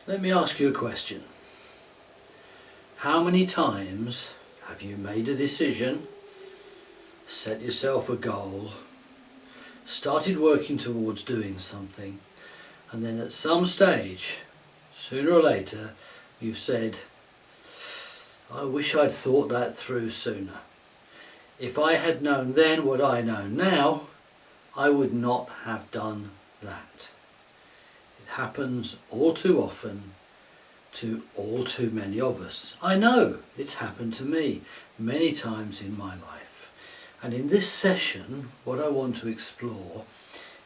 Let me ask you a question. How many times have you made a decision, set yourself a goal, started working towards doing something, and then at some stage, sooner or later, you've said, I wish I'd thought that through sooner. If I had known then what I know now, I would not have done that. It happens all too often to all too many of us. I know it's happened to me many times in my life. And in this session, what I want to explore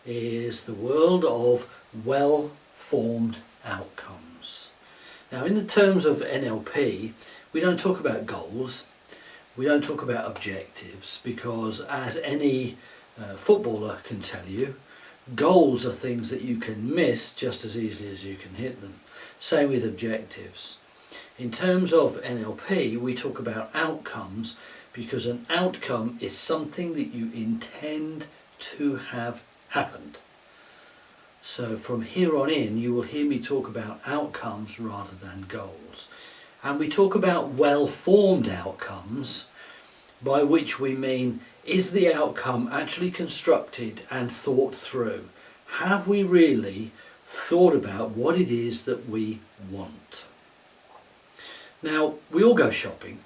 is the world of well-formed outcomes. Now, in the terms of NLP, we don't talk about goals, we don't talk about objectives, because as any footballer can tell you, goals are things that you can miss just as easily as you can hit them. Same with objectives. In terms of NLP, we talk about outcomes because an outcome is something that you intend to have happened. So from here on in, you will hear me talk about outcomes rather than goals. And we talk about well-formed outcomes, by which we mean, is the outcome actually constructed and thought through? Have we really thought about what it is that we want? Now, we all go shopping,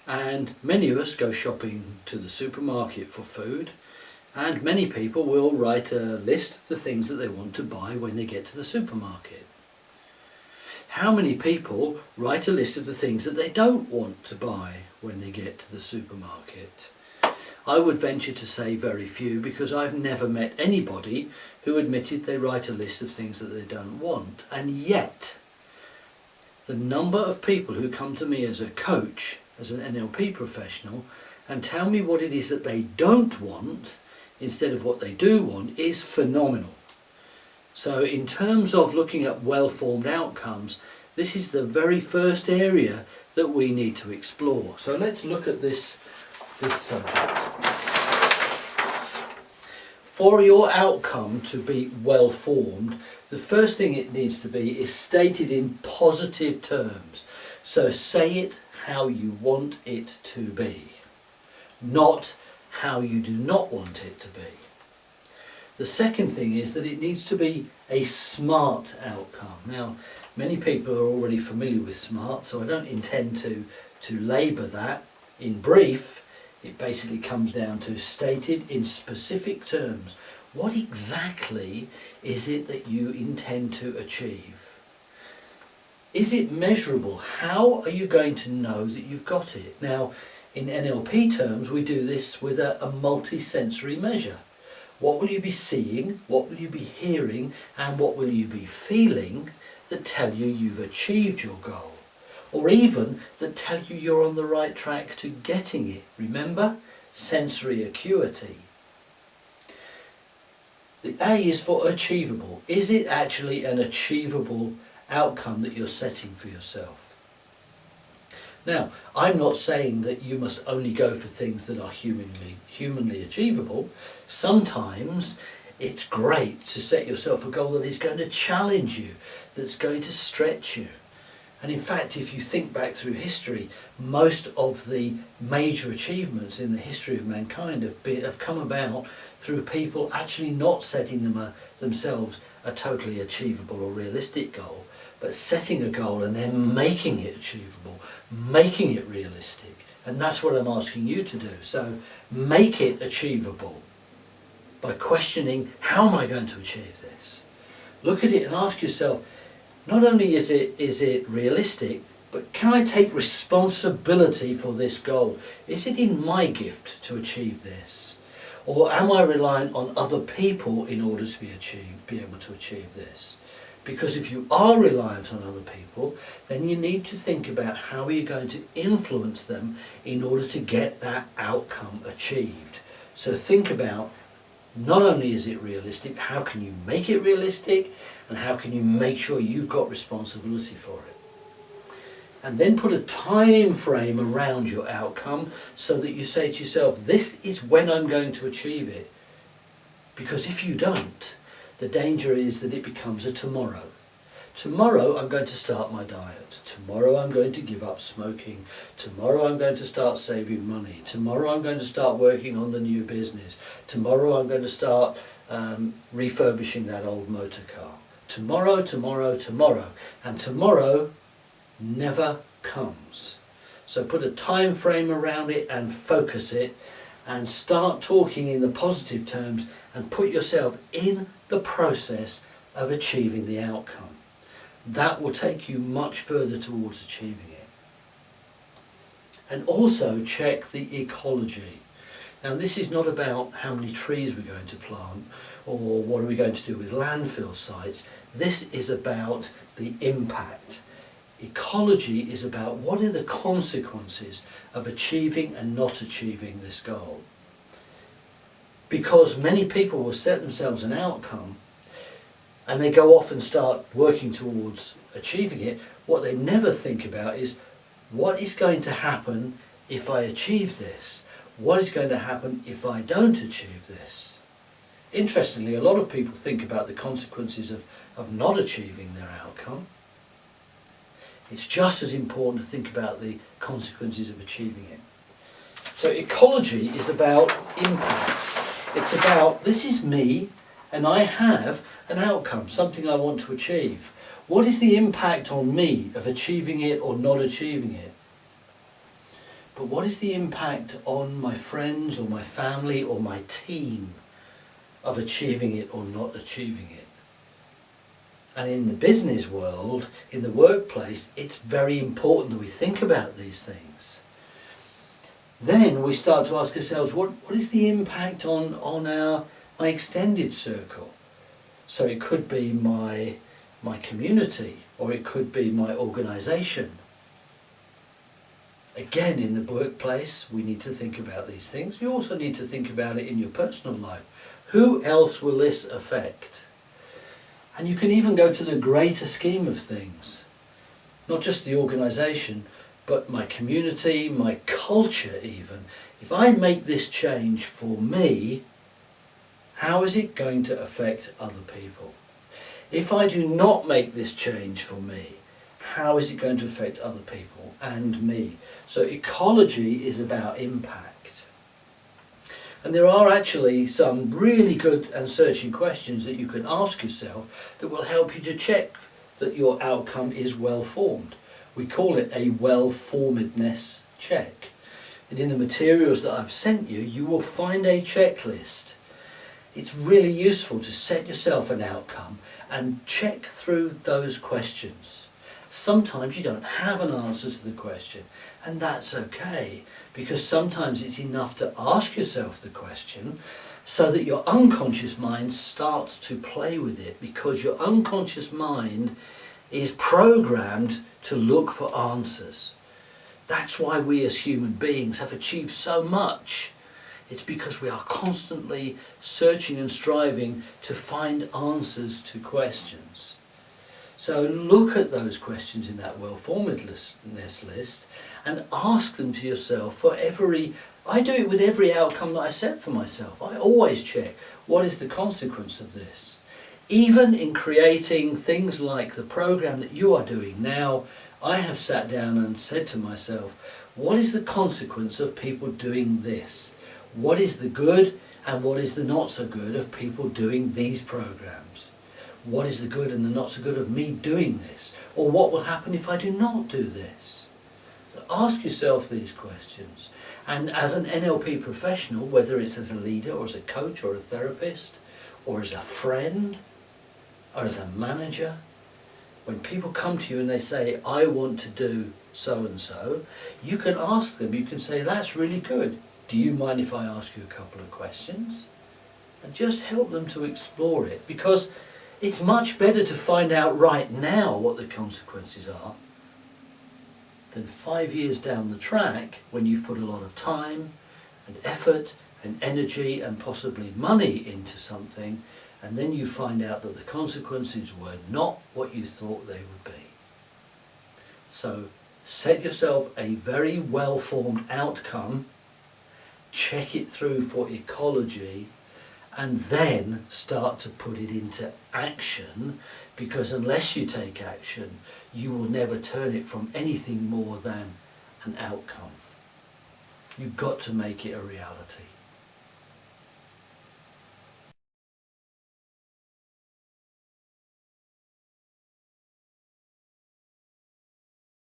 and many of us go shopping to the supermarket for food, and many people will write a list of the things that they want to buy when they get to the supermarket. How many people write a list of the things that they don't want to buy when they get to the supermarket? I would venture to say very few, because I've never met anybody who admitted they write a list of things that they don't want. And yet, the number of people who come to me as a coach, as an NLP professional, and tell me what it is that they don't want instead of what they do want is phenomenal. So in terms of looking at well-formed outcomes, this is the very first area that we need to explore. So let's look at this subject. For your outcome to be well-formed, the first thing it needs to be is stated in positive terms. So say it how you want it to be, not how you do not want it to be. The second thing is that it needs to be a SMART outcome. Now, many people are already familiar with SMART, so I don't intend to labour that. In brief, it basically comes down to stated in specific terms. What exactly is it that you intend to achieve? Is it measurable? How are you going to know that you've got it? Now, in NLP terms, we do this with a multi-sensory measure. What will you be seeing, what will you be hearing, and what will you be feeling that tell you you've achieved your goal? Or even that tell you you're on the right track to getting it. Remember? Sensory acuity. The A is for achievable. Is it actually an achievable outcome that you're setting for yourself? Now, I'm not saying that you must only go for things that are humanly achievable. Sometimes it's great to set yourself a goal that is going to challenge you, that's going to stretch you. And in fact, if you think back through history, most of the major achievements in the history of mankind have come about through people actually not setting themselves a totally achievable or realistic goal, but setting a goal and then making it achievable, making it realistic. And that's what I'm asking you to do. So make it achievable by questioning, how am I going to achieve this? Look at it and ask yourself, not only is it realistic, but can I take responsibility for this goal? Is it in my gift to achieve this? Or am I reliant on other people in order to be able to achieve this? Because if you are reliant on other people, then you need to think about how you're going to influence them in order to get that outcome achieved. So think about, not only is it realistic, how can you make it realistic, and how can you make sure you've got responsibility for it? And then put a time frame around your outcome so that you say to yourself, this is when I'm going to achieve it. Because if you don't, the danger is that it becomes a tomorrow. Tomorrow I'm going to start my diet. Tomorrow I'm going to give up smoking. Tomorrow I'm going to start saving money. Tomorrow I'm going to start working on the new business. Tomorrow I'm going to start refurbishing that old motor car. Tomorrow, tomorrow, tomorrow. And tomorrow never comes. So put a time frame around it and focus it, and start talking in the positive terms and put yourself in the process of achieving the outcome. That will take you much further towards achieving it. And also check the ecology. Now this is not about how many trees we're going to plant or what are we going to do with landfill sites. This is about the impact. Ecology is about what are the consequences of achieving and not achieving this goal. Because many people will set themselves an outcome and they go off and start working towards achieving it. What they never think about is what is going to happen if I achieve this? What is going to happen if I don't achieve this? Interestingly, a lot of people think about the consequences of not achieving their outcome. It's just as important to think about the consequences of achieving it. So ecology is about impact. It's about, this is me and I have an outcome, something I want to achieve. What is the impact on me of achieving it or not achieving it? But what is the impact on my friends or my family or my team of achieving it or not achieving it? And in the business world, in the workplace, it's very important that we think about these things. Then we start to ask ourselves, what is the impact on my extended circle? So it could be my community, or it could be my organisation. Again, in the workplace, we need to think about these things. You also need to think about it in your personal life. Who else will this affect? And you can even go to the greater scheme of things. Not just the organisation, but my community, my culture even. If I make this change for me, how is it going to affect other people? If I do not make this change for me, how is it going to affect other people and me? So ecology is about impact. And there are actually some really good and searching questions that you can ask yourself that will help you to check that your outcome is well formed. We call it a well-formedness check. And in the materials that I've sent you, you will find a checklist. It's really useful to set yourself an outcome and check through those questions. Sometimes you don't have an answer to the question, and that's okay, because sometimes it's enough to ask yourself the question so that your unconscious mind starts to play with it, because your unconscious mind is programmed to look for answers. That's why we as human beings have achieved so much. It's because we are constantly searching and striving to find answers to questions. So look at those questions in that well-formedness list and ask them to yourself for every... I do it with every outcome that I set for myself. I always check, what is the consequence of this? Even in creating things like the program that you are doing now, I have sat down and said to myself, what is the consequence of people doing this? What is the good and what is the not so good of people doing these programs? What is the good and the not so good of me doing this? Or what will happen if I do not do this? So ask yourself these questions. And as an NLP professional, whether it's as a leader or as a coach or a therapist or as a friend or as a manager, when people come to you and they say, I want to do so and so, you can ask them, you can say, that's really good. Do you mind if I ask you a couple of questions? And just help them to explore it, because it's much better to find out right now what the consequences are than 5 years down the track when you've put a lot of time and effort and energy and possibly money into something, and then you find out that the consequences were not what you thought they would be. So set yourself a very well-formed outcome, check it through for ecology, and then start to put it into action, because unless you take action, you will never turn it from anything more than an outcome. You've got to make it a reality.